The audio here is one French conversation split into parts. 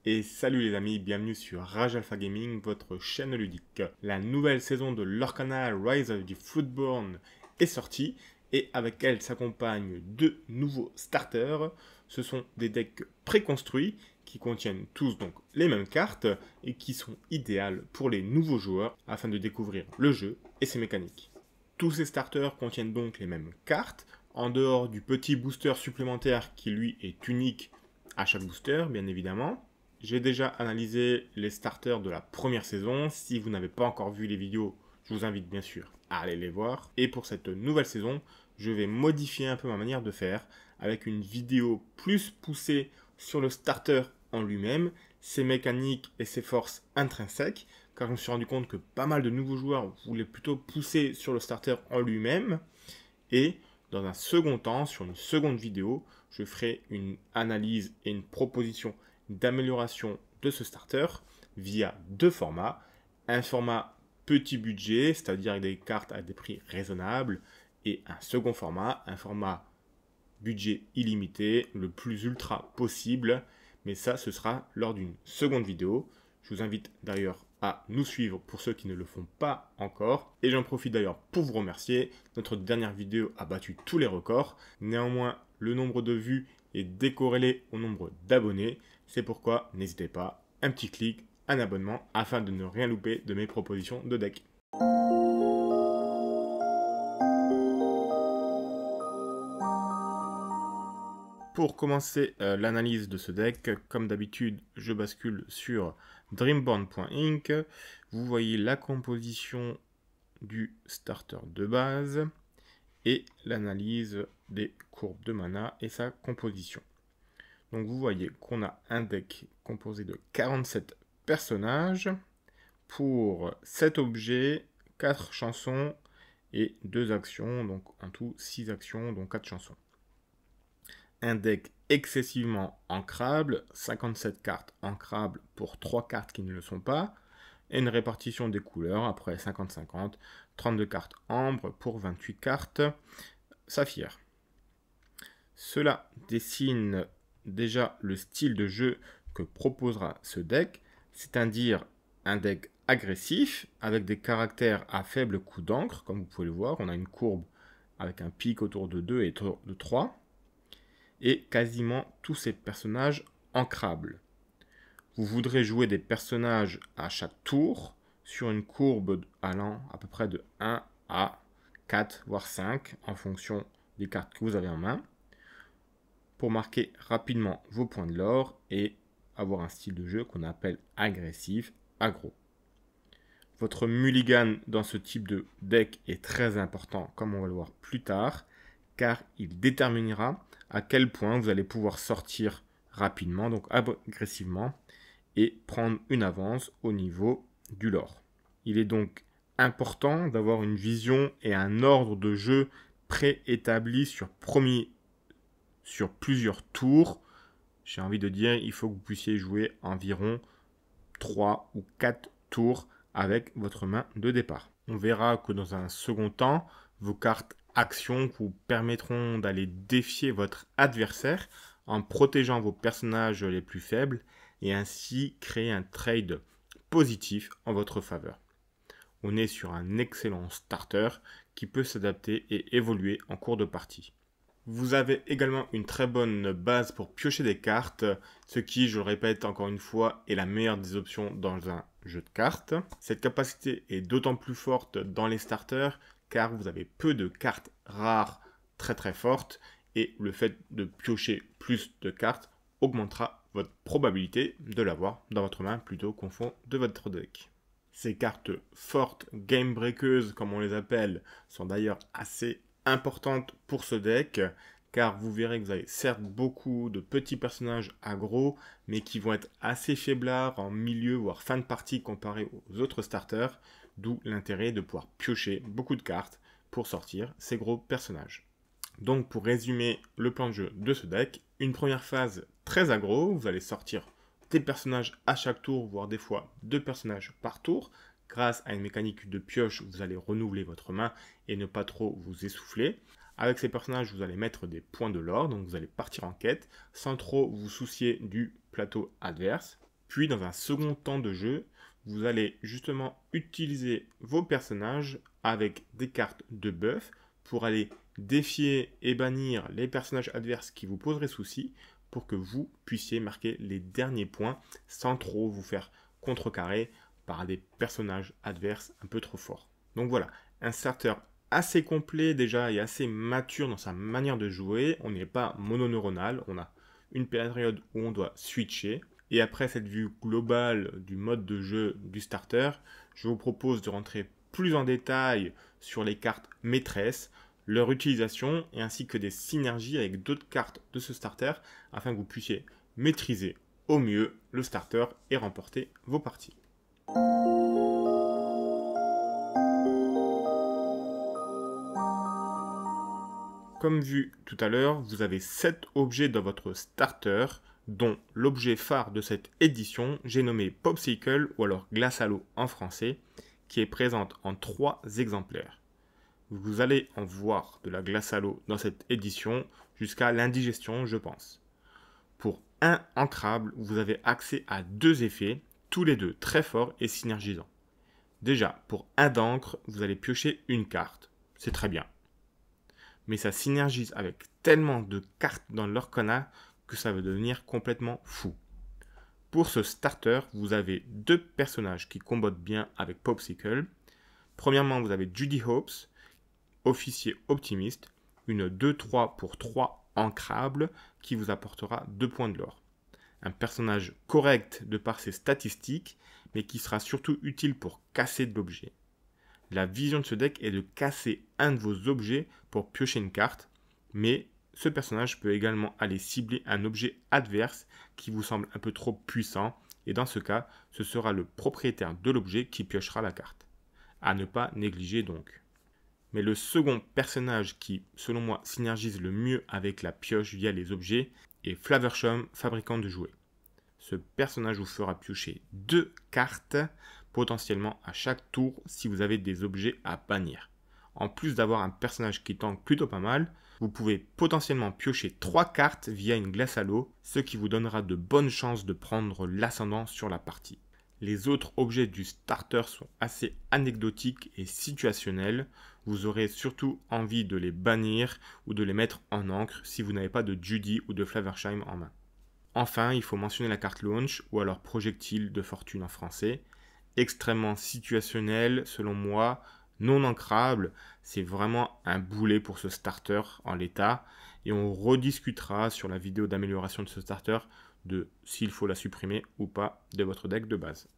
Et salut les amis, bienvenue sur Rage Alpha Gaming, votre chaîne ludique. La nouvelle saison de l'Orcana Rise of the Floodborn est sortie et avec elle s'accompagnent deux nouveaux starters. Ce sont des decks préconstruits qui contiennent tous donc les mêmes cartes et qui sont idéales pour les nouveaux joueurs afin de découvrir le jeu et ses mécaniques. Tous ces starters contiennent donc les mêmes cartes, en dehors du petit booster supplémentaire qui lui est unique à chaque booster, bien évidemment. J'ai déjà analysé les starters de la première saison. Si vous n'avez pas encore vu les vidéos, je vous invite bien sûr à aller les voir. Et pour cette nouvelle saison, je vais modifier un peu ma manière de faire avec une vidéo plus poussée sur le starter en lui-même, ses mécaniques et ses forces intrinsèques, car je me suis rendu compte que pas mal de nouveaux joueurs voulaient plutôt pousser sur le starter en lui-même. Et dans un second temps, sur une seconde vidéo, je ferai une analyse et une proposition d'amélioration de ce starter via deux formats. Un format petit budget, c'est-à-dire avec des cartes à des prix raisonnables, et un second format, un format budget illimité, le plus ultra possible. Mais ça, ce sera lors d'une seconde vidéo. Je vous invite d'ailleurs à nous suivre pour ceux qui ne le font pas encore. Et j'en profite d'ailleurs pour vous remercier. Notre dernière vidéo a battu tous les records. Néanmoins, le nombre de vues est décorrélé au nombre d'abonnés. C'est pourquoi n'hésitez pas, un petit clic, un abonnement, afin de ne rien louper de mes propositions de deck. Pour commencer l'analyse de ce deck, comme d'habitude, je bascule sur dreamborn.inc. Vous voyez la composition du starter de base et l'analyse des courbes de mana et sa composition. Donc vous voyez qu'on a un deck composé de 47 personnages pour 7 objets, 4 chansons et 2 actions, donc en tout 6 actions, donc 4 chansons. Un deck excessivement ancrable, 57 cartes ancrables pour 3 cartes qui ne le sont pas, et une répartition des couleurs après 50-50, 32 cartes ambre pour 28 cartes saphir. Cela dessine déjà le style de jeu que proposera ce deck, c'est-à-dire un deck agressif avec des caractères à faible coût d'encre, comme vous pouvez le voir. On a une courbe avec un pic autour de 2 et de 3, et quasiment tous ces personnages ancrables. Vous voudrez jouer des personnages à chaque tour sur une courbe allant à peu près de 1 à 4, voire 5, en fonction des cartes que vous avez en main, pour marquer rapidement vos points de l'or et avoir un style de jeu qu'on appelle agressif, aggro. Votre mulligan dans ce type de deck est très important, comme on va le voir plus tard, car il déterminera à quel point vous allez pouvoir sortir rapidement, donc agressivement, et prendre une avance au niveau du lore. Il est donc important d'avoir une vision et un ordre de jeu préétabli sur plusieurs tours. J'ai envie de dire, il faut que vous puissiez jouer environ 3 ou 4 tours avec votre main de départ. On verra que dans un second temps, vos cartes actions vous permettront d'aller défier votre adversaire en protégeant vos personnages les plus faibles et ainsi créer un trade positif en votre faveur. On est sur un excellent starter qui peut s'adapter et évoluer en cours de partie. Vous avez également une très bonne base pour piocher des cartes, ce qui, je le répète encore une fois, est la meilleure des options dans un jeu de cartes. Cette capacité est d'autant plus forte dans les starters car vous avez peu de cartes rares très fortes et le fait de piocher plus de cartes augmentera votre probabilité de l'avoir dans votre main plutôt qu'au fond de votre deck. Ces cartes fortes, game breakers comme on les appelle, sont d'ailleurs assez importante pour ce deck, car vous verrez que vous avez certes beaucoup de petits personnages aggro, mais qui vont être assez faiblards en milieu voire fin de partie comparé aux autres starters, d'où l'intérêt de pouvoir piocher beaucoup de cartes pour sortir ces gros personnages. Donc pour résumer le plan de jeu de ce deck, une première phase très aggro, vous allez sortir des personnages à chaque tour, voire des fois 2 personnages par tour. Grâce à une mécanique de pioche, vous allez renouveler votre main et ne pas trop vous essouffler. Avec ces personnages, vous allez mettre des points de l'or, donc vous allez partir en quête sans trop vous soucier du plateau adverse. Puis dans un second temps de jeu, vous allez justement utiliser vos personnages avec des cartes de buff pour aller défier et bannir les personnages adverses qui vous poseraient souci pour que vous puissiez marquer les derniers points sans trop vous faire contrecarrer par des personnages adverses un peu trop forts. Donc voilà, un starter assez complet déjà et assez mature dans sa manière de jouer. On n'est pas mononeuronal, on a une période où on doit switcher. Et après cette vue globale du mode de jeu du starter, je vous propose de rentrer plus en détail sur les cartes maîtresses, leur utilisation et ainsi que des synergies avec d'autres cartes de ce starter afin que vous puissiez maîtriser au mieux le starter et remporter vos parties. Comme vu tout à l'heure, vous avez 7 objets dans votre starter, dont l'objet phare de cette édition, j'ai nommé Popsicle ou alors glace à l'eau en français, qui est présente en 3 exemplaires. Vous allez en voir de la glace à l'eau dans cette édition jusqu'à l'indigestion, je pense. Pour un ancrable, vous avez accès à 2 effets, tous les deux très forts et synergisants. Déjà, pour un d'encre, vous allez piocher une carte, c'est très bien. Mais ça synergise avec tellement de cartes dans l'Orcana que ça va devenir complètement fou. Pour ce starter, vous avez 2 personnages qui combattent bien avec Popsicle. Premièrement, vous avez Judy Hopes, officier optimiste, une 2-3 pour 3 ancrable qui vous apportera 2 points de l'or. Un personnage correct de par ses statistiques, mais qui sera surtout utile pour casser de l'objet. La vision de ce deck est de casser un de vos objets pour piocher une carte, mais ce personnage peut également aller cibler un objet adverse qui vous semble un peu trop puissant, et dans ce cas, ce sera le propriétaire de l'objet qui piochera la carte. À ne pas négliger donc. Mais le second personnage qui, selon moi, synergise le mieux avec la pioche via les objets est Flaversham, fabricant de jouets. Ce personnage vous fera piocher 2 cartes potentiellement à chaque tour si vous avez des objets à bannir. En plus d'avoir un personnage qui tank plutôt pas mal, vous pouvez potentiellement piocher 3 cartes via une glace à l'eau, ce qui vous donnera de bonnes chances de prendre l'ascendant sur la partie. Les autres objets du starter sont assez anecdotiques et situationnels. Vous aurez surtout envie de les bannir ou de les mettre en encre si vous n'avez pas de Judy ou de Flaversham en main. Enfin, il faut mentionner la carte Launch ou alors Projectile de fortune en français. Extrêmement situationnel selon moi, non ancrable, c'est vraiment un boulet pour ce starter en l'état. Et on rediscutera sur la vidéo d'amélioration de ce starter de s'il faut la supprimer ou pas de votre deck de base.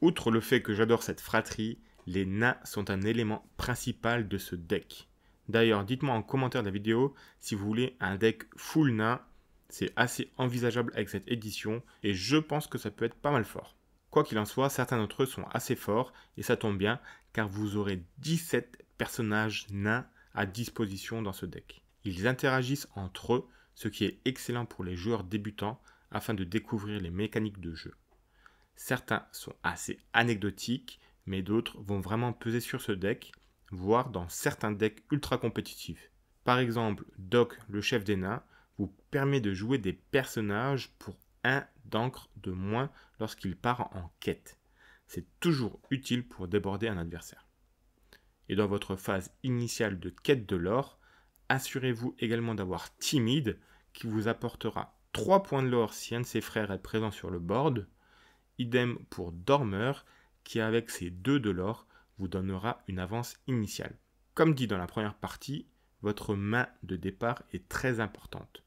Outre le fait que j'adore cette fratrie, les nains sont un élément principal de ce deck. D'ailleurs, dites-moi en commentaire de la vidéo si vous voulez un deck full nain, c'est assez envisageable avec cette édition et je pense que ça peut être pas mal fort. Quoi qu'il en soit, certains d'entre eux sont assez forts et ça tombe bien car vous aurez 17 personnages nains à disposition dans ce deck. Ils interagissent entre eux, ce qui est excellent pour les joueurs débutants afin de découvrir les mécaniques de jeu. Certains sont assez anecdotiques, mais d'autres vont vraiment peser sur ce deck, voire dans certains decks ultra compétitifs. Par exemple, Doc, le chef des nains, vous permet de jouer des personnages pour 1 d'encre de moins lorsqu'il part en quête. C'est toujours utile pour déborder un adversaire. Et dans votre phase initiale de quête de l'or, assurez-vous également d'avoir Timide, qui vous apportera 3 points de l'or si un de ses frères est présent sur le board. Idem pour Dormeur, qui avec ses 2 de l'or, vous donnera une avance initiale. Comme dit dans la première partie, votre main de départ est très importante.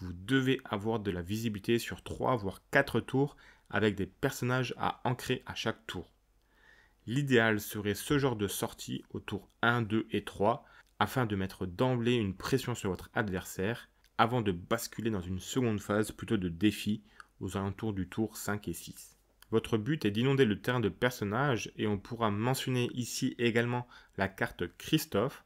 Vous devez avoir de la visibilité sur 3 voire 4 tours avec des personnages à ancrer à chaque tour. L'idéal serait ce genre de sortie au tour 1, 2 et 3 afin de mettre d'emblée une pression sur votre adversaire avant de basculer dans une seconde phase plutôt de défi aux alentours du tour 5 et 6. Votre but est d'inonder le terrain de personnages et on pourra mentionner ici également la carte Christophe.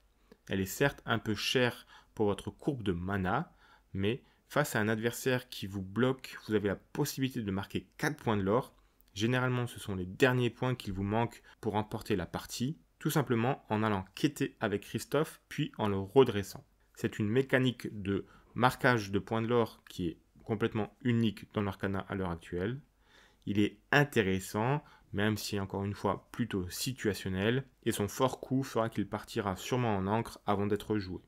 Elle est certes un peu chère pour votre courbe de mana, mais face à un adversaire qui vous bloque, vous avez la possibilité de marquer 4 points de l'or. Généralement, ce sont les derniers points qu'il vous manque pour remporter la partie, tout simplement en allant quêter avec Christophe, puis en le redressant. C'est une mécanique de marquage de points de l'or qui est complètement unique dans l'Arcana à l'heure actuelle. Il est intéressant, même si encore une fois plutôt situationnel, et son fort coût fera qu'il partira sûrement en encre avant d'être joué.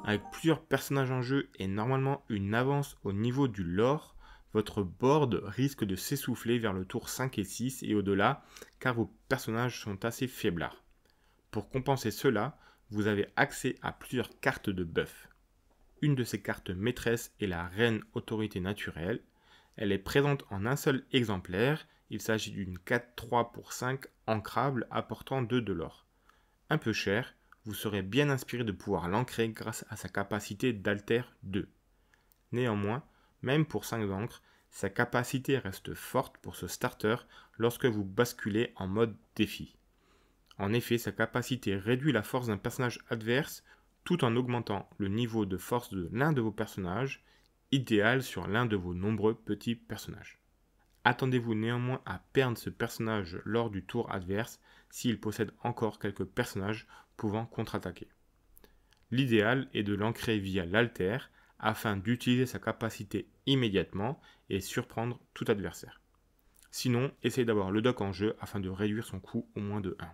Avec plusieurs personnages en jeu et normalement une avance au niveau du lore, votre board risque de s'essouffler vers le tour 5 et 6 et au-delà, car vos personnages sont assez faiblards. Pour compenser cela, vous avez accès à plusieurs cartes de buff. Une de ces cartes maîtresses est la Reine Autorité Naturelle. Elle est présente en un seul exemplaire, il s'agit d'une 4-3 pour 5 ancrable apportant 2 de l'or. Un peu cher, vous serez bien inspiré de pouvoir l'ancrer grâce à sa capacité d'alter 2. Néanmoins, même pour 5 d'encre, sa capacité reste forte pour ce starter lorsque vous basculez en mode défi. En effet, sa capacité réduit la force d'un personnage adverse tout en augmentant le niveau de force de l'un de vos personnages, idéal sur l'un de vos nombreux petits personnages. Attendez-vous néanmoins à perdre ce personnage lors du tour adverse s'il possède encore quelques personnages pouvant contre-attaquer. L'idéal est de l'ancrer via l'alter afin d'utiliser sa capacité immédiatement et surprendre tout adversaire. Sinon, essayez d'avoir le dock en jeu afin de réduire son coût au moins de 1.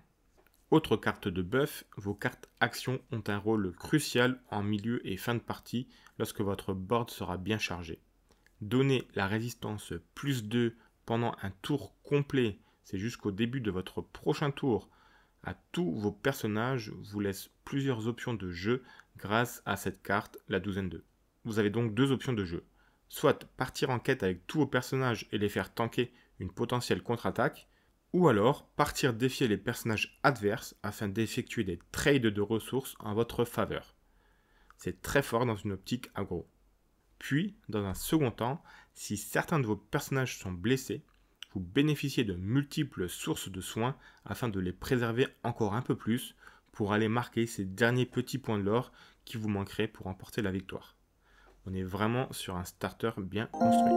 Autre carte de buff, vos cartes actions ont un rôle crucial en milieu et fin de partie lorsque votre board sera bien chargé. Donner la résistance plus 2 pendant un tour complet, c'est jusqu'au début de votre prochain tour, à tous vos personnages vous laisse plusieurs options de jeu grâce à cette carte, la douzaine 2. Vous avez donc deux options de jeu. Soit partir en quête avec tous vos personnages et les faire tanker une potentielle contre-attaque, ou alors partir défier les personnages adverses afin d'effectuer des trades de ressources en votre faveur. C'est très fort dans une optique aggro. Puis, dans un second temps, si certains de vos personnages sont blessés, vous bénéficiez de multiples sources de soins afin de les préserver encore un peu plus pour aller marquer ces derniers petits points de l'or qui vous manqueraient pour remporter la victoire. On est vraiment sur un starter bien construit.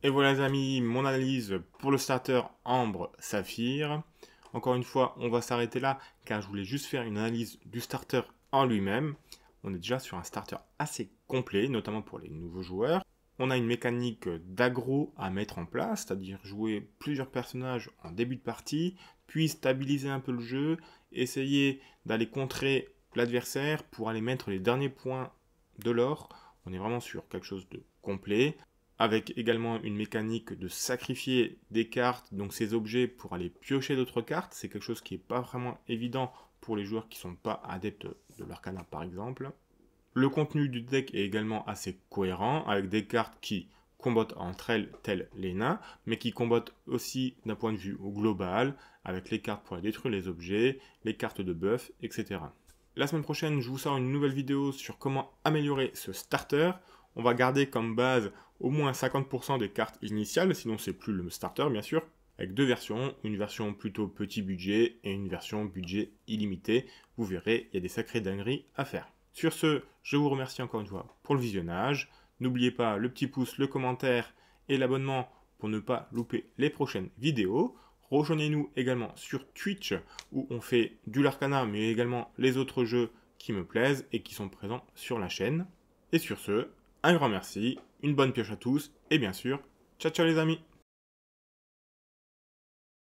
Et voilà les amis, mon analyse pour le starter Ambre Saphir. Encore une fois, on va s'arrêter là car je voulais juste faire une analyse du starter en lui-même. On est déjà sur un starter assez complet, notamment pour les nouveaux joueurs. On a une mécanique d'aggro à mettre en place, c'est-à-dire jouer plusieurs personnages en début de partie, puis stabiliser un peu le jeu, essayer d'aller contrer l'adversaire pour aller mettre les derniers points de l'or. On est vraiment sur quelque chose de complet, avec également une mécanique de sacrifier des cartes, donc ces objets, pour aller piocher d'autres cartes. C'est quelque chose qui n'est pas vraiment évident pour les joueurs qui ne sont pas adeptes de l'Arcana par exemple. Le contenu du deck est également assez cohérent, avec des cartes qui combattent entre elles, telles les nains, mais qui combattent aussi d'un point de vue global, avec les cartes pour détruire les objets, les cartes de buff, etc. La semaine prochaine, je vous sors une nouvelle vidéo sur comment améliorer ce starter. On va garder comme base au moins 50% des cartes initiales, sinon c'est plus le starter bien sûr, avec deux versions, une version plutôt petit budget et une version budget illimité. Vous verrez, il y a des sacrées dingueries à faire. Sur ce, je vous remercie encore une fois pour le visionnage. N'oubliez pas le petit pouce, le commentaire et l'abonnement pour ne pas louper les prochaines vidéos. Rejoignez-nous également sur Twitch où on fait du Larcana mais également les autres jeux qui me plaisent et qui sont présents sur la chaîne. Et sur ce, un grand merci, une bonne pioche à tous et bien sûr, ciao ciao les amis!